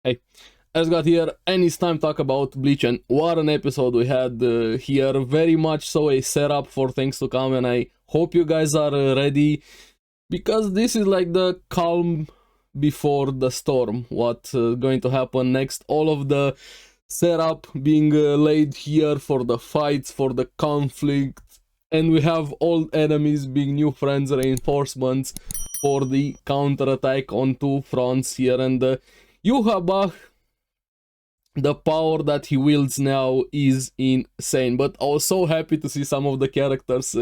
Hey, let's got here, and it's time to talk about Bleach, and what an episode we had here. Very much so a setup for things to come, and I hope you guys are ready, because this is like the calm before the storm. What's going to happen next? All of the setup being laid here for the fights, for the conflict, and we have old enemies being new friends, reinforcements for the counterattack on two fronts here, and Yuhabach, the power that he wields now is insane. But I was so happy to see some of the characters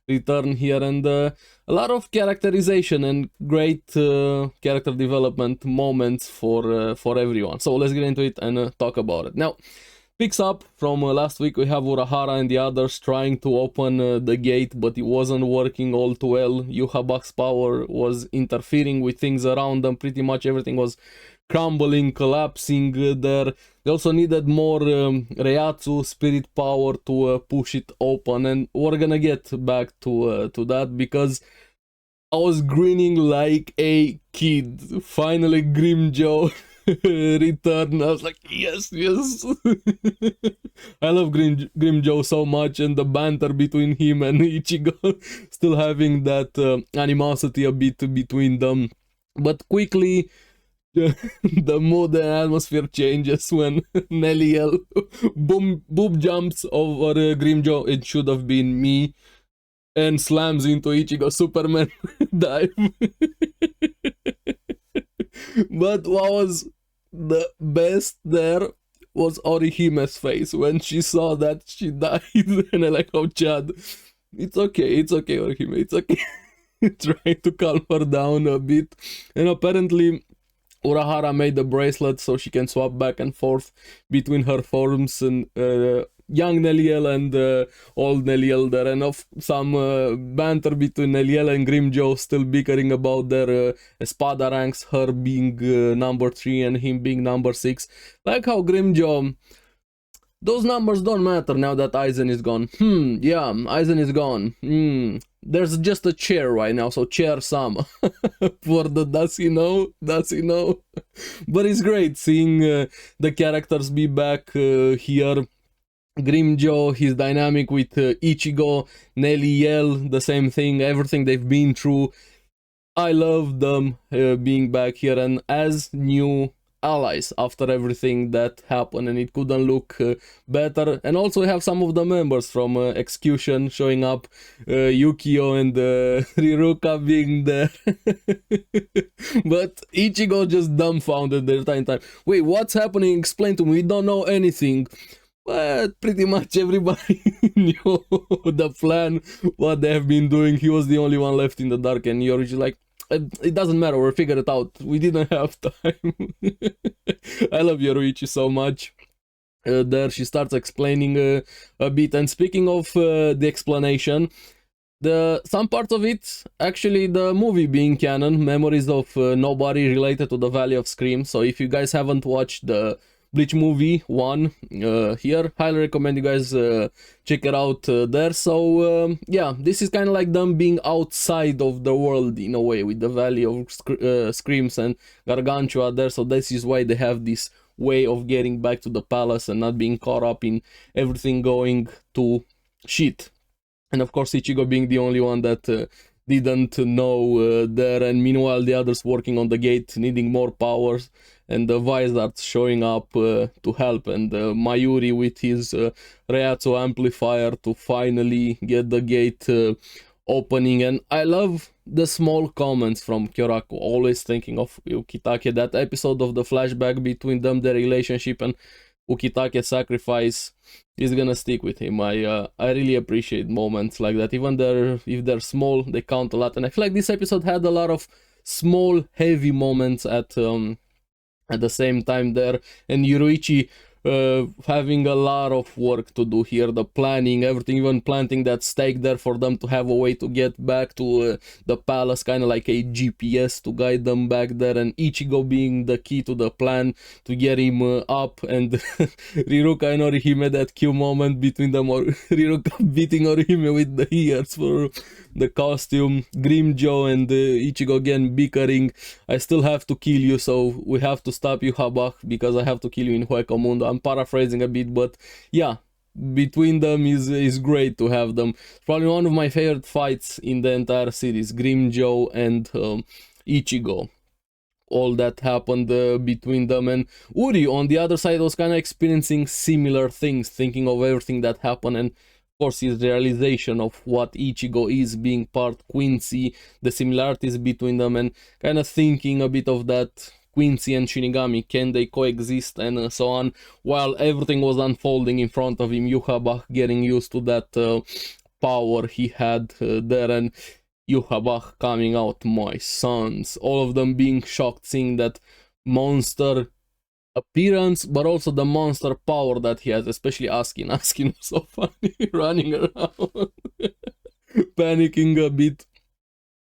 return here, and a lot of characterization and great character development moments for everyone. So let's get into it and talk about it. Now, picks up from last week. We have Urahara and the others trying to open the gate, but it wasn't working all too well. Yuhabach's power was interfering with things around them. Pretty much everything was crumbling, collapsing there. They also needed more Reiatsu spirit power to push it open, and we're gonna get back to that, because I was grinning like a kid. Finally Grimjoe returned. I was like, yes, yes. I love Grimjoe so much, and the banter between him and Ichigo, still having that animosity a bit between them. But quickly the mood and atmosphere changes when Nelliel boob jumps over Grimjoe. It should have been me, and slams into Ichigo Superman dive. But what was the best there was Orihime's face when she saw that she died. And I like, oh Chad, it's okay, Orihime, it's okay. Trying to calm her down a bit. And apparently Urahara made the bracelet so she can swap back and forth between her forms, and young Nelliel and old Nelliel there, and of some banter between Nelliel and Grimjoe, still bickering about their espada ranks, her being number 3 and him being number 6. Like how Grimjoe, those numbers don't matter now that Aizen is gone. Yeah, Aizen is gone. There's just a chair right now, so chair some. For the does he know? But it's great seeing the characters be back here. Grimjoe, his dynamic with Ichigo, Nelliel, the same thing, everything they've been through. I love them being back here and as new allies after everything that happened, and it couldn't look better. And also we have some of the members from Execution showing up, Yukio and Riruka being there. But Ichigo just dumbfounded the entire time. Wait, what's happening? Explain to me. We don't know anything. But pretty much everybody knew the plan, what they have been doing. He was the only one left in the dark, and you're just like, it doesn't matter, we'll figure it out. We didn't have time. I love Yoruichi so much. There she starts explaining a bit, and speaking of the explanation, some part of it, actually the movie being canon, Memories of Nobody, related to the Valley of Scream. So if you guys haven't watched the Bleach movie 1 here, highly recommend you guys check it out there. So yeah, this is kind of like them being outside of the world in a way, with the Valley of Screams and Gargantua there. So this is why they have this way of getting back to the palace and not being caught up in everything going to shit. And of course Ichigo being the only one that didn't know there, and meanwhile the others working on the gate, needing more powers, and the Vizards showing up to help, and Mayuri with his Reiatsu amplifier to finally get the gate opening. And I love the small comments from Kyoraku, always thinking of Ukitake. That episode of the flashback between them, their relationship, and Ukitake's sacrifice is gonna stick with him. I really appreciate moments like that, even if they're small, they count a lot. And I feel like this episode had a lot of small, heavy moments at the same time there, and Yoruichi having a lot of work to do here, the planning, everything, even planting that stake there for them to have a way to get back to the palace, kind of like a GPS to guide them back there, and Ichigo being the key to the plan to get him up, and Riruka and Orihime, that cute moment between them, or Riruka beating Orihime with the ears for the costume, Grim Joe and Ichigo again bickering. I still have to kill you, so we have to stop you, Habak, because I have to kill you in Hueco Mundo. I'm paraphrasing a bit, but yeah, between them is great to have them. Probably one of my favorite fights in the entire series, Grim Joe and Ichigo. All that happened between them, and Uri on the other side was kind of experiencing similar things, thinking of everything that happened, and of course his realization of what Ichigo is, being part Quincy, the similarities between them, and kind of thinking a bit of that Quincy and Shinigami, can they coexist, and so on, while everything was unfolding in front of him. Yuhabach getting used to that power he had there, and Yuhabach coming out, my sons, all of them being shocked seeing that monster appearance, but also the monster power that he has, especially Askin. Askin was so funny, running around, panicking a bit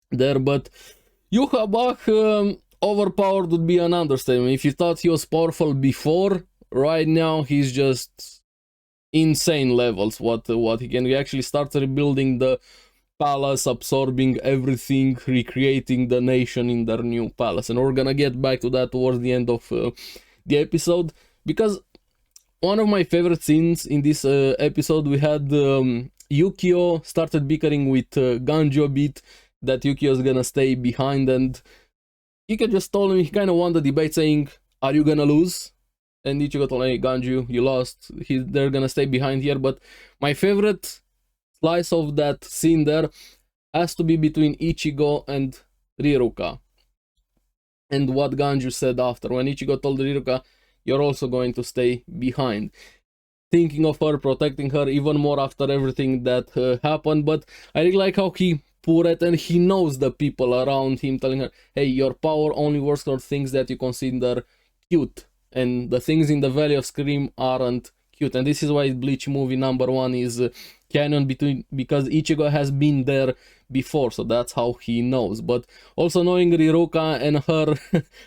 there, but Yuhabach, overpowered would be an understatement. If you thought he was powerful before, right now he's just insane levels, what he can. He actually starts rebuilding the palace, absorbing everything, recreating the nation in their new palace, and we're gonna get back to that towards the end of the episode, because one of my favorite scenes in this episode, we had Yukio started bickering with Ganju a bit, that Yukio's gonna stay behind, and Ika just told him, he kind of won the debate saying, are you gonna lose? And Ichigo told him, hey Ganju, you lost, they're gonna stay behind here. But my favorite slice of that scene there has to be between Ichigo and Riruka, and what Ganju said after, when Ichigo told Riruka, you're also going to stay behind, thinking of her, protecting her even more after everything that happened. But I really like how he put it, and he knows the people around him, telling her, hey, your power only works for things that you consider cute, and the things in the Valley of Scream aren't cute. And this is why Bleach movie #1 is canon, because Ichigo has been there before, so that's how he knows. But also knowing Riruka and her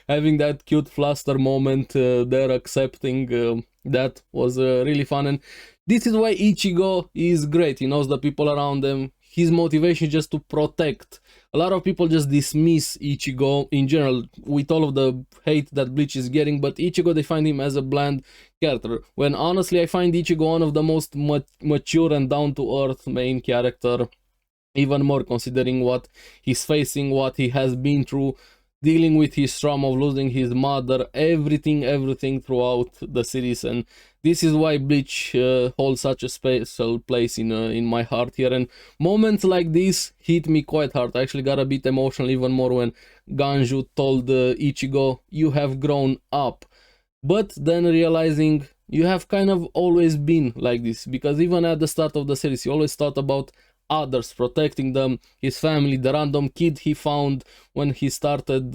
having that cute fluster moment, there accepting, that was really fun. And this is why Ichigo is great. He knows the people around him. His motivation is just to protect. A lot of people just dismiss Ichigo in general with all of the hate that Bleach is getting, but Ichigo, they find him as a bland character, when honestly I find Ichigo one of the most mature and down-to-earth main character, even more considering what he's facing, what he has been through, dealing with his trauma of losing his mother, everything throughout the series. And this is why Bleach holds such a special place in my heart here. And moments like this hit me quite hard. I actually got a bit emotional, even more when Ganju told Ichigo, you have grown up. But then realizing you have kind of always been like this, because even at the start of the series, you always thought about others, protecting them, his family, the random kid he found when he started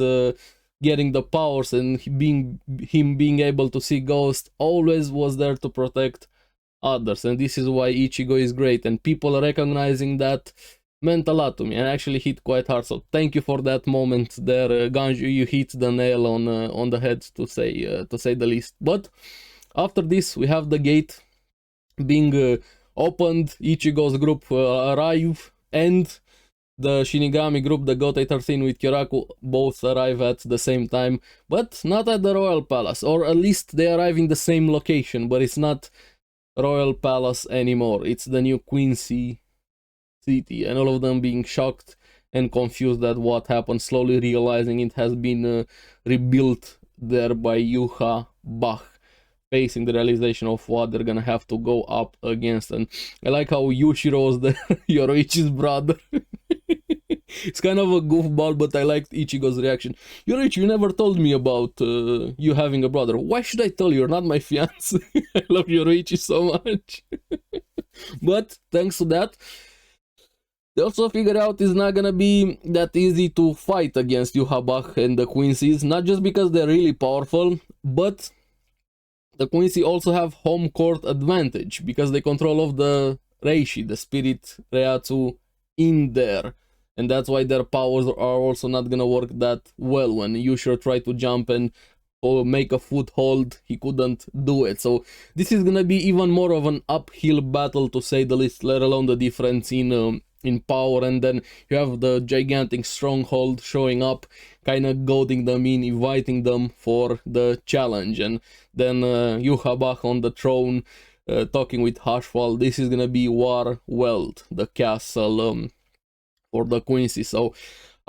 getting the powers, and him being able to see ghosts, always was there to protect others. And this is why Ichigo is great, and people recognizing that meant a lot to me and actually hit quite hard. So thank you for that moment there, Ganju. You hit the nail on the head, to say the least. But after this, we have the gate being opened. Ichigo's group arrive, and the Shinigami group, the Gotei 13 with Kyoraku, both arrive at the same time, but not at the Royal Palace, or at least they arrive in the same location, but it's not Royal Palace anymore. It's the new Quincy city, and all of them being shocked and confused at what happened, slowly realizing it has been rebuilt there by Yuha Bach, facing the realization of what they're gonna have to go up against. And I like how Yushiro was there, Yoroichi's brother. It's kind of a goofball, but I liked Ichigo's reaction. Yoroichi, you never told me about you having a brother. Why should I tell you? You're not my fiance. I love Yoroichi so much. But thanks to that, they also figured out it's not gonna be that easy to fight against Yuhabach and the Quincy's, not just because they're really powerful, but the Quincy also have home court advantage, because they control of the Reishi, the spirit Reiatsu, in there. And that's why their powers are also not gonna work that well. When Yushiro tried to jump and make a foothold, he couldn't do it. So this is gonna be even more of an uphill battle, to say the least, let alone the difference in in power, and then you have the gigantic stronghold showing up, kind of goading them in, inviting them for the challenge, and then Yuhabach on the throne talking with Hashwal. This is gonna be War Weld, the castle for the Quincy. So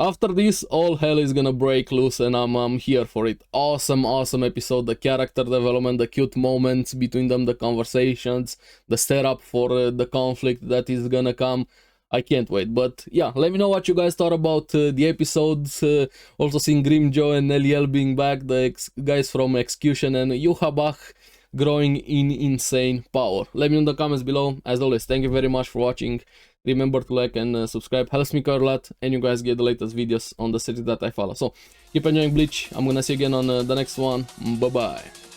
after this, all hell is gonna break loose, and I'm here for it. Awesome episode. The character development, the cute moments between them, the conversations, the setup for the conflict that is gonna come. I can't wait. But yeah, let me know what you guys thought about the episodes. Also seeing Grimjo and Eliel being back, the guys from Execution, and Yuhabach growing in insane power. Let me know in the comments below. As always, thank you very much for watching. Remember to like and subscribe, helps me quite a lot, and you guys get the latest videos on the series that I follow. So keep enjoying Bleach. I'm gonna see you again on the next one. Bye bye.